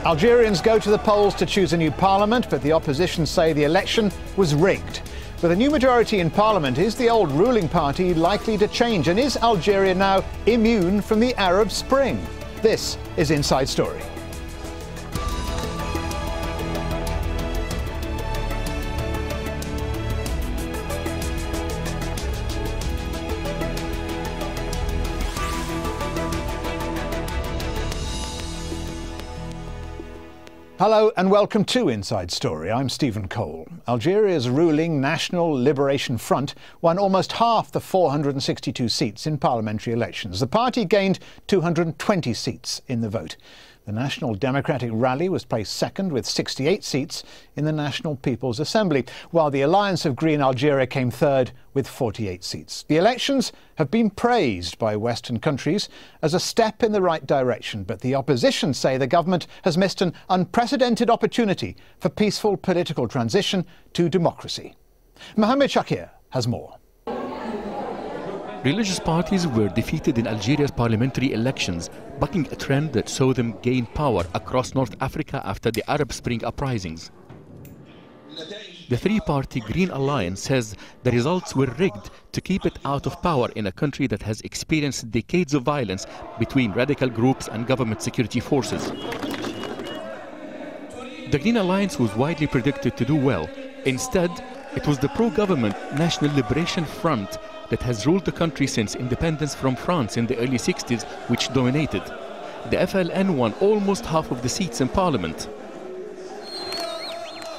Algerians go to the polls to choose a new parliament, but the opposition say the election was rigged. With a new majority in parliament, is the old ruling party likely to change? And is Algeria now immune from the Arab Spring? This is Inside Story. Hello and welcome to Inside Story. I'm Stephen Cole. Algeria's ruling National Liberation Front won almost half the 462 seats in parliamentary elections. The party gained 220 seats in the vote. The National Democratic Rally was placed second with 68 seats in the National People's Assembly, while the Alliance of Green Algeria came third with 48 seats. The elections have been praised by Western countries as a step in the right direction, but the opposition say the government has missed an unprecedented opportunity for peaceful political transition to democracy. Mohamed Shakir has more. Religious parties were defeated in Algeria's parliamentary elections, bucking a trend that saw them gain power across North Africa after the Arab Spring uprisings. The three-party Green Alliance says the results were rigged to keep it out of power in a country that has experienced decades of violence between radical groups and government security forces. The Green Alliance was widely predicted to do well. Instead, it was the pro-government National Liberation Front that has ruled the country since independence from France in the early 60s, which dominated. The FLN won almost half of the seats in parliament.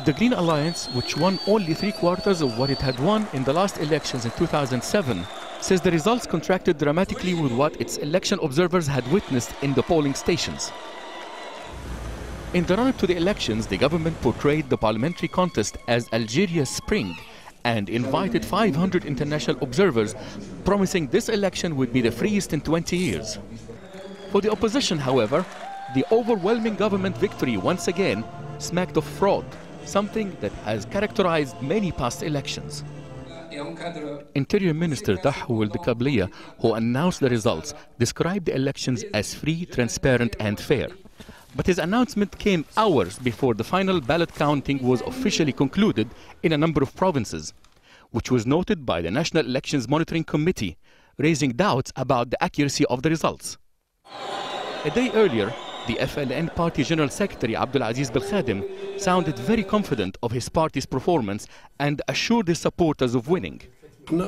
The Green Alliance, which won only three-quarters of what it had won in the last elections in 2007, says the results contrasted dramatically with what its election observers had witnessed in the polling stations. In the run-up to the elections, the government portrayed the parliamentary contest as Algeria's spring and invited 500 international observers, promising this election would be the freest in 20 years. For the opposition, however, the overwhelming government victory once again smacked of fraud, something that has characterized many past elections. Interior Minister Tahou al-Kabliya, who announced the results, described the elections as free, transparent and fair. But his announcement came hours before the final ballot counting was officially concluded in a number of provinces, which was noted by the National Elections Monitoring Committee, raising doubts about the accuracy of the results. A day earlier, the FLN Party General Secretary Abdulaziz Belkhadim sounded very confident of his party's performance and assured his supporters of winning. We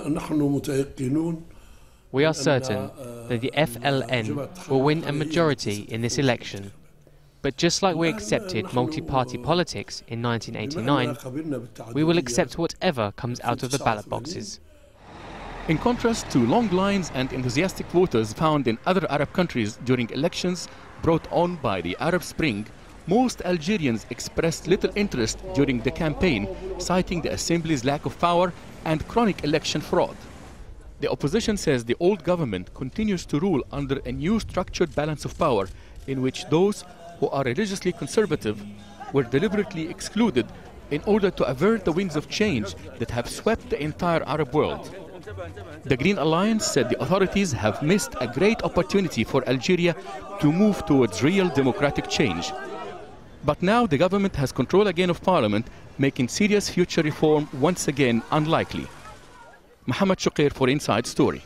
are certain that the FLN will win a majority in this election. But just like we accepted multi-party politics in 1989, we will accept whatever comes out of the ballot boxes. In contrast to long lines and enthusiastic voters found in other Arab countries during elections brought on by the Arab Spring, most Algerians expressed little interest during the campaign, citing the assembly's lack of power and chronic election fraud. The opposition says the old government continues to rule under a new structured balance of power in which those who are religiously conservative were deliberately excluded in order to avert the winds of change that have swept the entire Arab world. The Green Alliance said the authorities have missed a great opportunity for Algeria to move towards real democratic change. But now the government has control again of parliament, making serious future reform once again unlikely. Mohamed Shakir for Inside Story.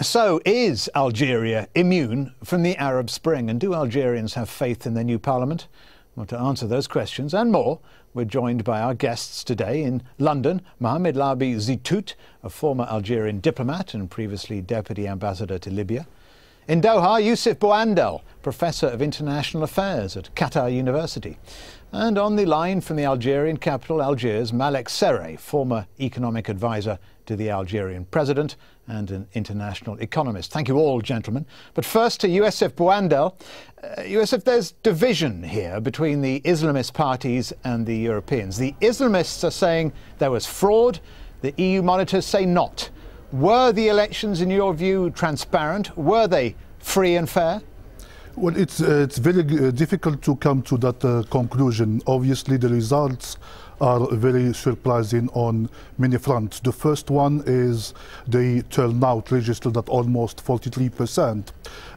So, is Algeria immune from the Arab Spring? And do Algerians have faith in their new parliament? Well, to answer those questions and more, we're joined by our guests today. In London, Mohamed Labi Zitout, a former Algerian diplomat and previously deputy ambassador to Libya. In Doha, Bouandel, Professor of International Affairs at Qatar University. And on the line from the Algerian capital, Algiers, Malek Serrai, former economic advisor to the Algerian president and an international economist. Thank you all, gentlemen. But first to Bouandel. There's division here between the Islamist parties and the Europeans. The Islamists are saying there was fraud. The EU monitors say not. Were the elections, in your view, transparent? Were they free and fair? Well, it's very difficult to come to that conclusion. Obviously, the results are very surprising on many fronts. The first one is the turnout registered at almost 43%.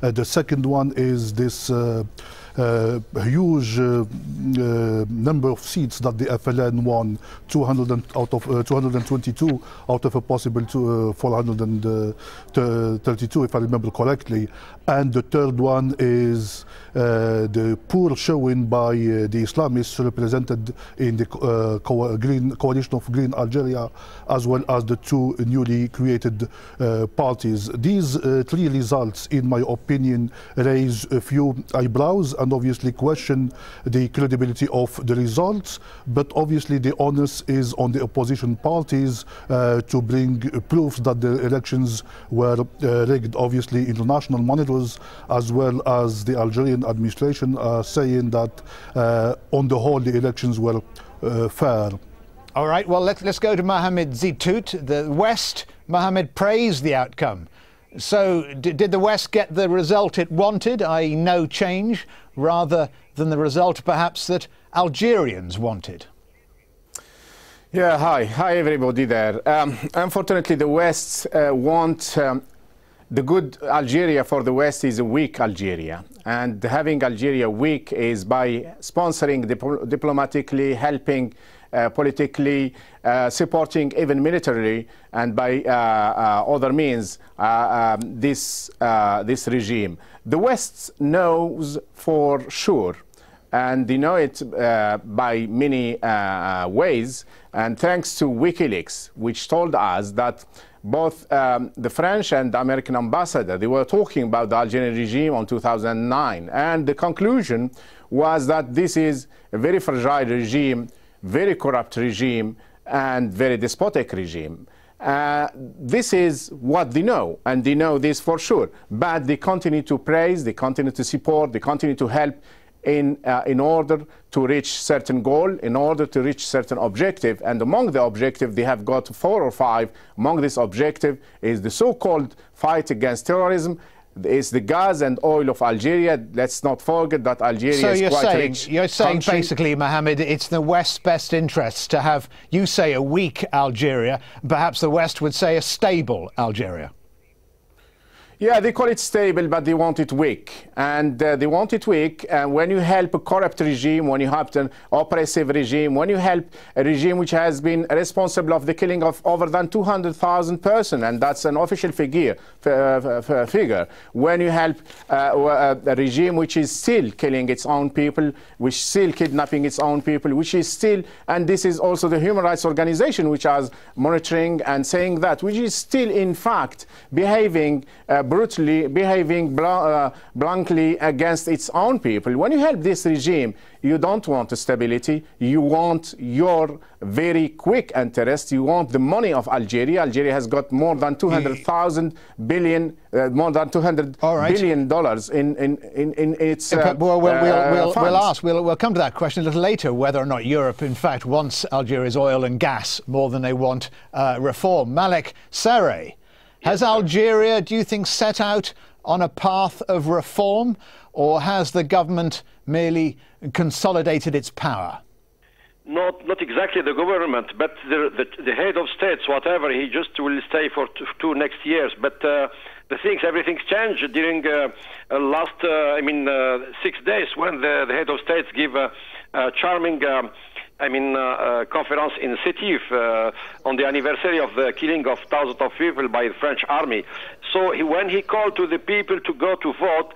The second one is this huge number of seats that the FLN won, 222 out of a possible 432, if I remember correctly. And the third one is the poor showing by the Islamists represented in the coalition of Green Algeria, as well as the two newly created parties. These three results, in my opinion, raise a few eyebrows and obviously question the credibility of the results, but obviously the onus is on the opposition parties to bring proofs that the elections were rigged. Obviously international monitors as well as the Algerian administration are saying that on the whole the elections were fair. All right, well, let's go to Mohamed Zitout. The West, Mohamed, praised the outcome. So did the West get the result it wanted, i.e. no change, rather than the result perhaps that Algerians wanted? Yeah, hi everybody there. Unfortunately, the West want the good Algeria. For the West is a weak Algeria, and having Algeria weak is by sponsoring diplomatically, helping politically, supporting even militarily, and by other means this regime. The West knows for sure, and they know it by many ways, and thanks to WikiLeaks, which told us that both the French and the American ambassador, they were talking about the Algerian regime in 2009, and the conclusion was that this is a very fragile regime, very corrupt regime, and very despotic regime. This is what they know, and they know this for sure. But they continue to praise, they continue to support, they continue to help in order to reach certain goal, in order to reach certain objective. And among the objective, they have got 4 or 5. Among this objective is the so-called fight against terrorism. It's the gas and oil of Algeria. Let's not forget that Algeria is quite rich. You're saying country. basically, Mohamed, it's the West's best interests to have, you say, a weak Algeria. Perhaps the West would say a stable Algeria. Yeah, they call it stable, but they want it weak. And they want it weak when you help a corrupt regime, when you help an oppressive regime, when you help a regime which has been responsible of the killing of over than 200,000 persons, and that's an official figure. When you help a regime which is still killing its own people, which is still kidnapping its own people, which is still, and this is also the human rights organization which is monitoring and saying that, which is still in fact behaving brutally, behaving blankly against its own people. When you help this regime, you don't want stability, you want your very quick interest, you want the money of Algeria. Algeria has got more than 200,000 billion, more than $200 billion in its We'll come to that question a little later, whether or not Europe in fact wants Algeria's oil and gas more than they want reform. Malek Serrai, has Algeria, do you think, set out on a path of reform, or has the government merely consolidated its power? Not exactly the government, but the head of states, whatever, he just will stay for two next years. But everything's changed during last 6 days when the head of states give a charming conference in Zitout on the anniversary of the killing of thousands of people by the French army. So when he called to the people to go to vote,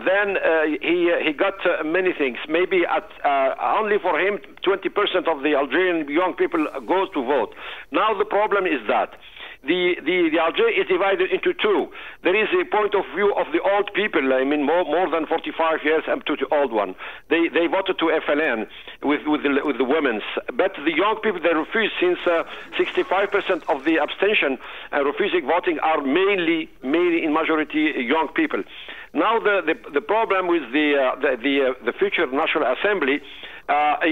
then he got many things. Maybe only for him, 20% of the Algerian young people goes to vote. Now the problem is that the Algeria is divided into two. There is a point of view of the old people, more than 45 years up to the old one. They voted to FLN with the women's. But the young people, they refuse, since 65% of the abstention and refusing voting are mainly in majority young people. Now the problem with the future National Assembly,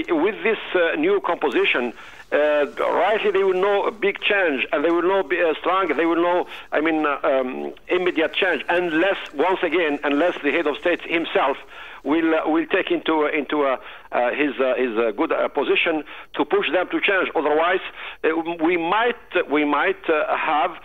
with this new composition, rightly they will know a big change, and they will know strong. They will know, I mean, immediate change, unless once again, unless the head of state himself will take into his good position to push them to change. Otherwise, we might have,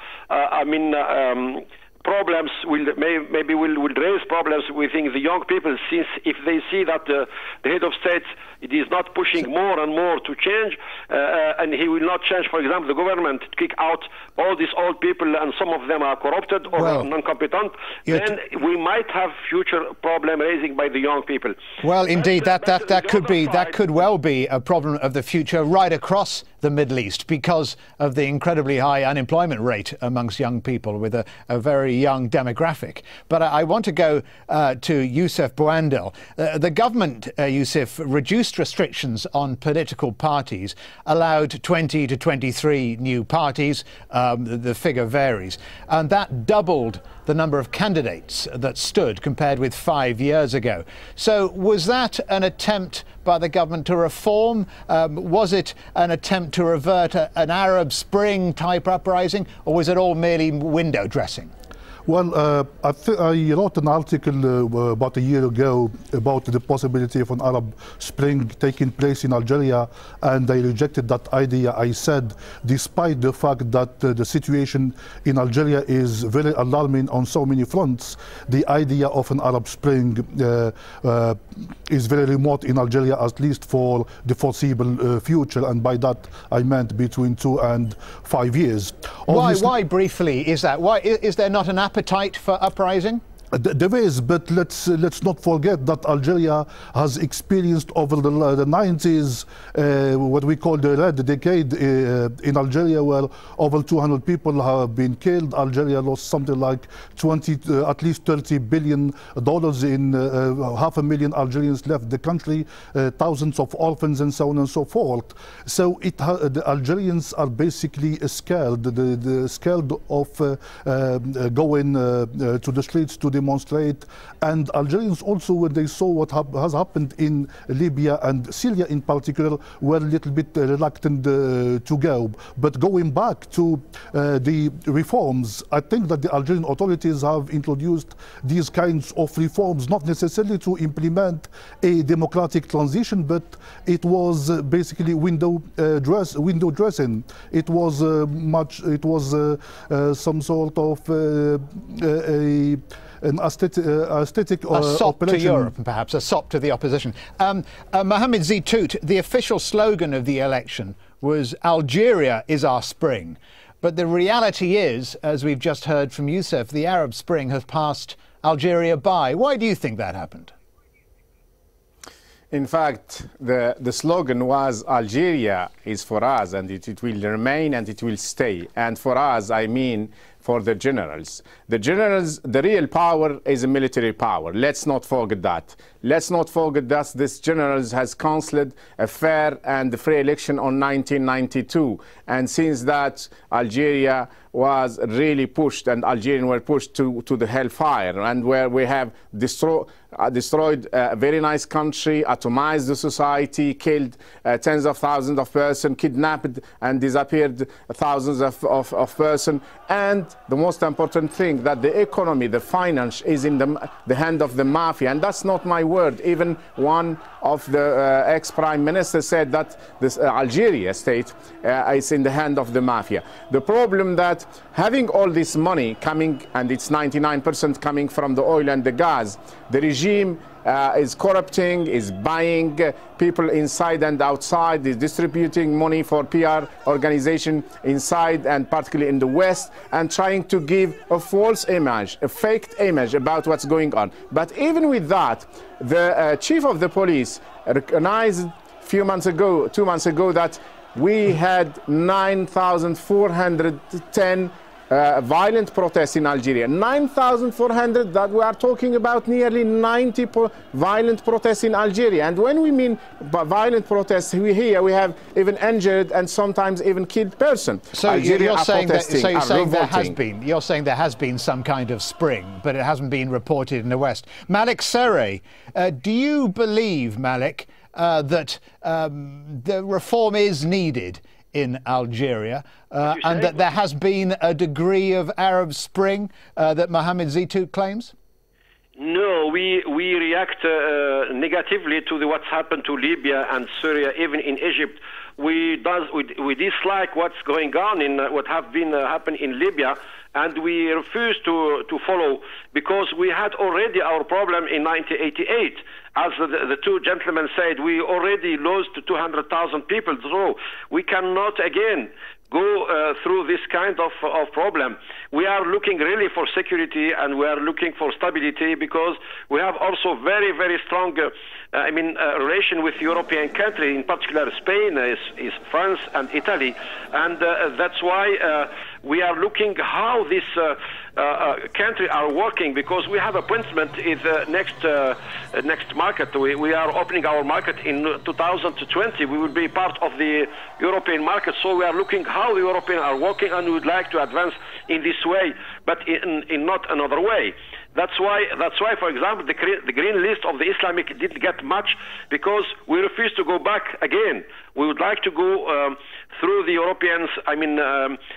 problems maybe will raise problems within the young people, since if they see that the head of state it is not pushing more and more to change, and he will not change, for example, the government to kick out all these old people, and some of them are corrupted or non-competent, then we might have future problem raising by the young people. Well, indeed, that could well be a problem of the future right across the Middle East, because of the incredibly high unemployment rate amongst young people with a very young demographic. But I want to go to Youssef Bouandel. The government, Youssef, reduced restrictions on political parties, allowed 20 to 23 new parties, the figure varies, and that doubled the number of candidates that stood compared with 5 years ago. So was that an attempt by the government to reform? Was it an attempt to revert an Arab Spring type uprising, or was it all merely window dressing? Well, I wrote an article about a year ago about the possibility of an Arab Spring taking place in Algeria, and I rejected that idea. I said, despite the fact that the situation in Algeria is very alarming on so many fronts, the idea of an Arab Spring is very remote in Algeria, at least for the foreseeable future, and by that I meant between 2 and 5 years. Why briefly is that? Why is there not an appetite for uprising? There is, but let's not forget that Algeria has experienced over the 90s what we call the red decade in Algeria, where over 200 people have been killed. Algeria lost something like at least $30 billion in 500,000 Algerians left the country, thousands of orphans, and so on and so forth. So the Algerians are basically scared, scared of going to the streets to demonstrate, and Algerians also, when they saw what has happened in Libya and Syria in particular, were a little bit reluctant to go. But going back to the reforms, I think that the Algerian authorities have introduced these kinds of reforms not necessarily to implement a democratic transition, but it was basically window dressing. It was some sort of an aesthetic a sop operation. To Europe, perhaps, a sop to the opposition. Mohamed Zitout, the official slogan of the election was "Algeria is our spring." But the reality is, as we've just heard from Youssef, the Arab Spring has passed Algeria by. Why do you think that happened? In fact, the slogan was "Algeria is for us, and it will remain and it will stay." And for us, I mean for the generals. The generals, the real power is a military power. Let's not forget that. Let's not forget that this generals has cancelled a fair and free election on 1992. And since that, Algeria was really pushed, and Algerians were pushed to the hellfire, and where we have destroyed a very nice country, atomized the society, killed tens of thousands of persons, kidnapped and disappeared thousands of persons. And the most important thing, that the economy, the finance is in the hand of the mafia. And that's not my word. Even one of the ex-prime ministers said that this Algeria state is in the hand of the mafia. The problem that having all this money coming, and it's 99% coming from the oil and the gas, the regime is corrupting, is buying people inside and outside, is distributing money for PR organization inside and particularly in the West, and trying to give a false image, a faked image about what's going on. But even with that, the chief of the police recognized a few months ago, 2 months ago, that we had 9,410 violent protests in Algeria. 9,400, that we are talking about nearly 90 violent protests in Algeria. And when we mean violent protests, we have even injured and sometimes even killed person. So you're saying there has been some kind of spring, but it hasn't been reported in the West. Malik Serrai, do you believe, Malik, that the reform is needed in Algeria, and that there has been a degree of Arab Spring that Mohamed Zitout claims? No, we react negatively to what's happened to Libya and Syria, even in Egypt. We dislike what's going on in what have been happening in Libya, and we refuse to follow, because we had already our problem in 1988. As the two gentlemen said, we already lost 200,000 people, so we cannot again go through this kind of problem. We are looking really for security, and we are looking for stability, because we have also very, very strong relation with European countries, in particular Spain, is France and Italy, and that's why we are looking how this country are working, because we have appointment in the next market. We are opening our market in 2020. We will be part of the European market, so we are looking how the Europeans are working, and we would like to advance in this way, but in not another way. That's why, for example, the green list of the Islamic didn't get much, because we refuse to go back again. We would like to go through the Europeans,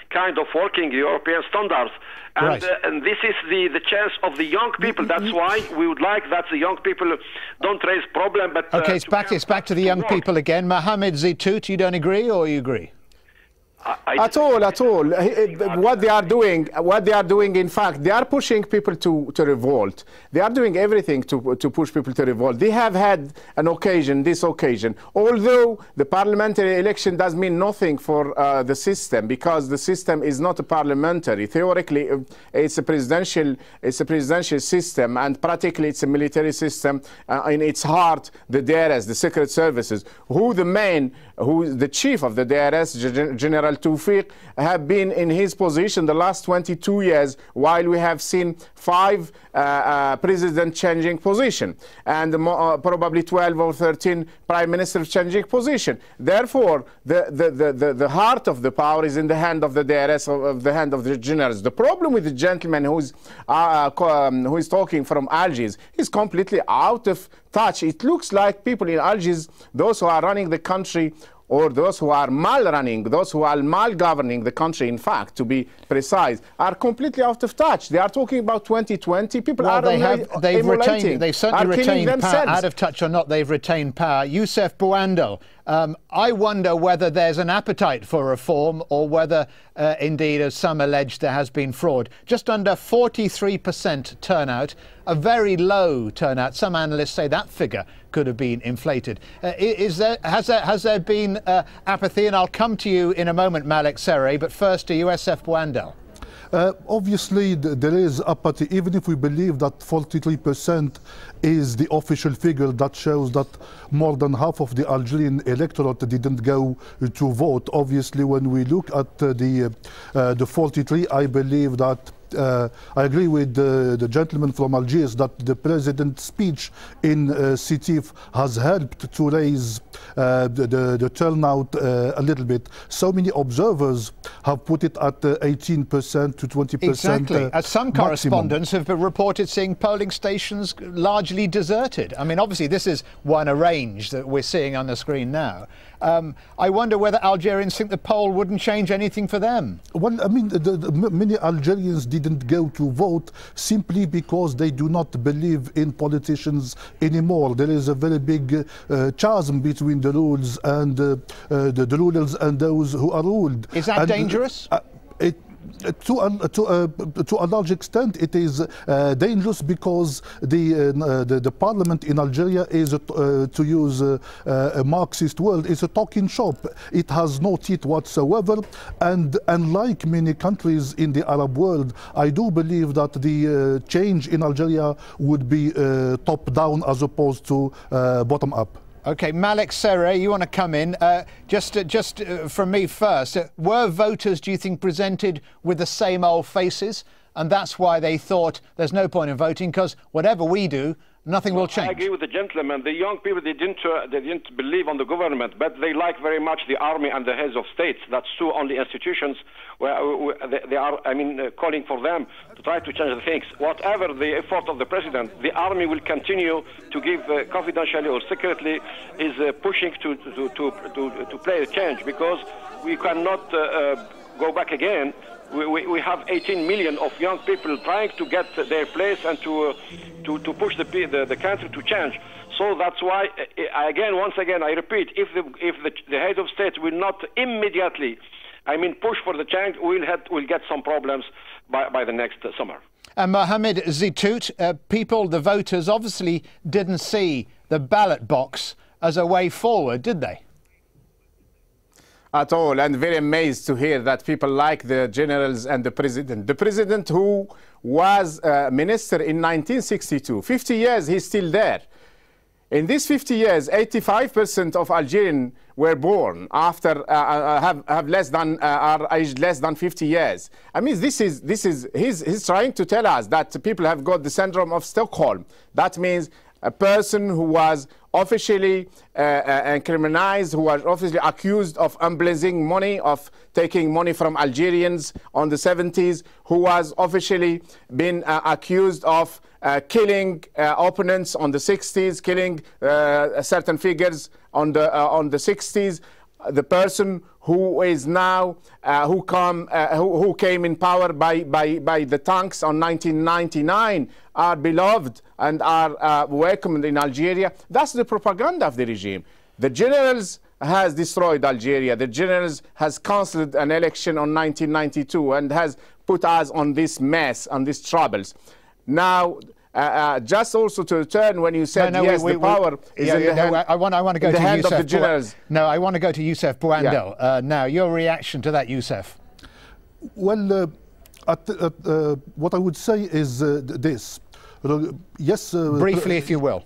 kind of working European standards. And, right. And this is the chance of the young people. That's why we would like that the young people don't raise problem. But okay, it's back to the young people again. Mohamed Zitout, you don't agree, or you agree? At all. What they are doing, in fact, they are pushing people to revolt. They are doing everything to push people to revolt. They have had this occasion. Although the parliamentary election does mean nothing for the system, because the system is not a parliamentary. Theoretically, it's a presidential system, and practically it's a military system. In its heart, the DRS, the secret services, who the chief of the DRS, General Tawfiq, have been in his position the last 22 years, while we have seen 5 president changing position, and probably 12 or 13 prime ministers changing position. Therefore, the heart of the power is in the hand of the DRS, of the hand of the generals. The problem with the gentleman who is talking from Algiers, he's completely out of touch. It looks like people in Algiers, those who are running the country, or those who are mal-running, those who are mal-governing the country, in fact, to be precise, are completely out of touch. They are talking about 2020. People are they've certainly retained power. Out of touch or not, they've retained power. Youssef Bouandel, I wonder whether there's an appetite for reform, or whether, indeed, as some allege, there has been fraud. Just under 43% turnout, a very low turnout. Some analysts say that figure could have been inflated. Has there been apathy? And I'll come to you in a moment, Malik Serrai, but first to Youssef Bouandel. Obviously, there is apathy, even if we believe that 43% is the official figure that shows that more than half of the Algerian electorate didn't go to vote. Obviously, when we look at the 43, I believe that I agree with the gentleman from Algiers that the president's speech in Zitout has helped to raise the turnout a little bit. So many observers have put it at 18% to 20%. Exactly. As some correspondents have reported seeing polling stations largely deserted. I mean, obviously, this is one arranged that we're seeing on the screen now. I wonder whether Algerians think the poll wouldn't change anything for them. Well, I mean, many Algerians didn't go to vote simply because they do not believe in politicians anymore. There is a very big chasm between the rules and the rulers and those who are ruled. Is that dangerous? To a large extent, it is dangerous, because the parliament in Algeria is, to use a Marxist word, is a talking shop. It has no teeth whatsoever, and unlike many countries in the Arab world, I do believe that the change in Algeria would be top-down as opposed to bottom-up. Okay, Malik Serrai, you want to come in. Just from me first, were voters, do you think, presented with the same old faces? And that's why they thought there's no point in voting, because whatever we do, Nothing will change. I agree with the gentleman. The young people, they didn't believe on the government, but they like very much the army and the heads of states. That's two only institutions where they are, calling for them to try to change the things. Whatever the effort of the president, the army will continue to give confidentially or secretly is pushing to play a change, because we cannot go back again. We have 18 million of young people trying to get their place and to push the country to change. So that's why, once again, I repeat, if the head of state will not immediately, push for the change, we'll get some problems by the next summer. And Mohamed Zitout, the voters obviously didn't see the ballot box as a way forward, did they? At all, and very amazed to hear that people like the generals and the president. The president who was minister in 1962, 50 years he's still there. In these 50 years, 85% of Algerians were born after have less than are aged less than 50 years. He's trying to tell us that people have got the syndrome of Stockholm. That means a person who was officially criminalized, who was officially accused of embezzling money, of taking money from Algerians on the 70s, who was officially been accused of killing opponents on the 60s, killing certain figures on the 60s. The person who is now who came in power by the tanks on 1999 are beloved and are welcomed in Algeria. That's the propaganda of the regime. The generals has destroyed Algeria. The generals has cancelled an election on 1992 and has put us on this mess, on these troubles. Now, just also to return when you said the power is in the hand, I want to go to hand Youssef of the generals. No, I want to go to Youssef Bouandel. Now, your reaction to that, Youssef? Well, what I would say is this. Yes. Briefly, if you will.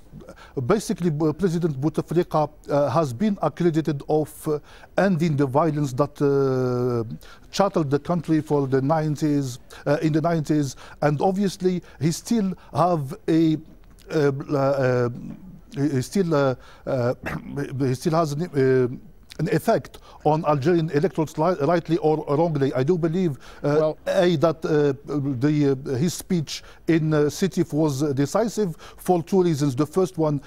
Basically, President Bouteflika has been accredited of ending the violence that chattered the country for the 90s, in the 90s, and obviously he still have a he still has an effect on Algerian electorates, rightly or wrongly. I do believe that his speech in Zitout was decisive for two reasons. The first one,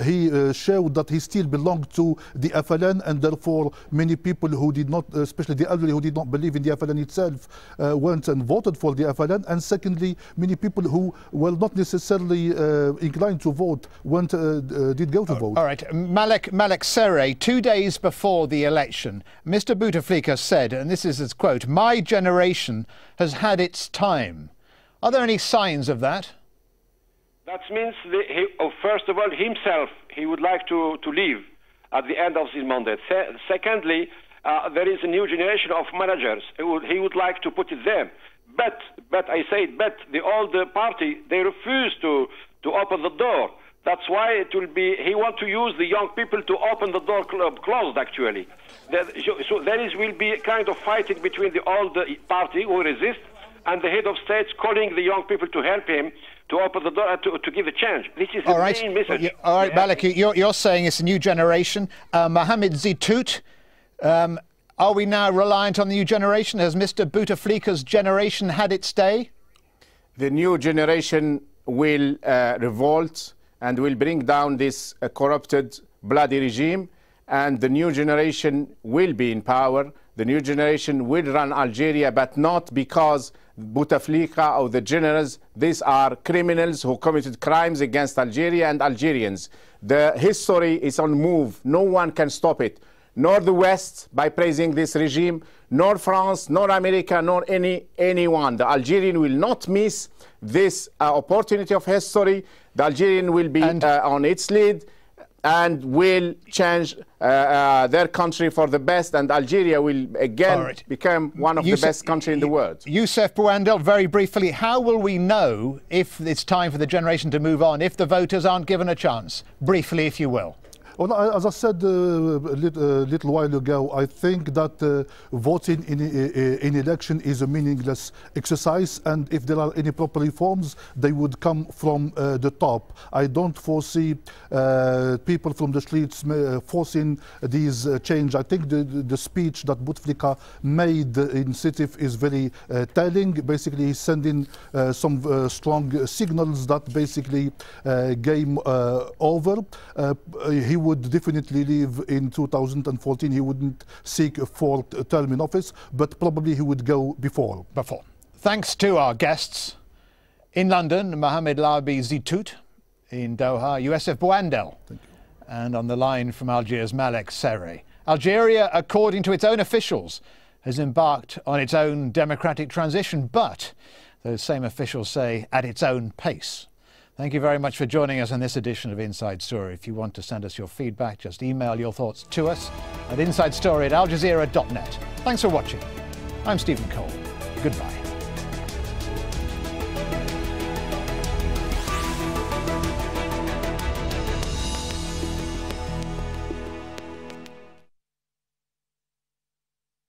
he showed that he still belonged to the FLN, and therefore many people who did not, especially the elderly who did not believe in the FLN itself, went and voted for the FLN. And secondly, many people who were not necessarily inclined to vote did go to vote. All right, Malek Serrai, 2 days before the election, Mr. Bouteflika said, and this is his quote, "My generation has had its time." Are there any signs of that? That means, first of all, himself, he would like to leave at the end of his mandate. Secondly, there is a new generation of managers. He would like to put it there. But the old party, they refuse to open the door. That's why it will be, he wants to use the young people to open the door closed, actually. So will be a kind of fighting between the old party who resist and the head of states calling the young people to help him to open the door and to give a change. This is the main message. All right, Malek, you're saying it's a new generation. Mohamed Zitout, are we now reliant on the new generation? Has Mr. Bouteflika's generation had its day? The new generation will revolt and will bring down this corrupted, bloody regime, and the new generation will be in power. The new generation will run Algeria, but not because Bouteflika or the generals. These are criminals who committed crimes against Algeria and Algerians. The history is on move. No one can stop it. Nor the West by praising this regime, nor France, nor America, nor anyone. The Algerian will not miss this opportunity of history. The Algerian will be on its lead and will change their country for the best, and Algeria will again become one of the best countries in the world. Youssef Bouandel, very briefly, how will we know if it's time for the generation to move on, if the voters aren't given a chance? Briefly, if you will. Well, as I said a little while ago, I think that voting in election is a meaningless exercise, and if there are any proper reforms, they would come from the top. I don't foresee people from the streets forcing these change. I think the speech that Bouteflika made in Zitout is very telling. Basically, he's sending some strong signals that basically game over. He would definitely leave in 2014. He wouldn't seek a fourth term in office, but probably he would go before. Thanks to our guests. In London, Mohamed Labi Zitout. In Doha, USF Bouandel. And on the line from Algiers, Malek Serrai. Algeria, according to its own officials, has embarked on its own democratic transition, but those same officials say at its own pace. Thank you very much for joining us on this edition of Inside Story. If you want to send us your feedback, just email your thoughts to us at insidestory@aljazeera.net. Thanks for watching. I'm Stephen Cole. Goodbye.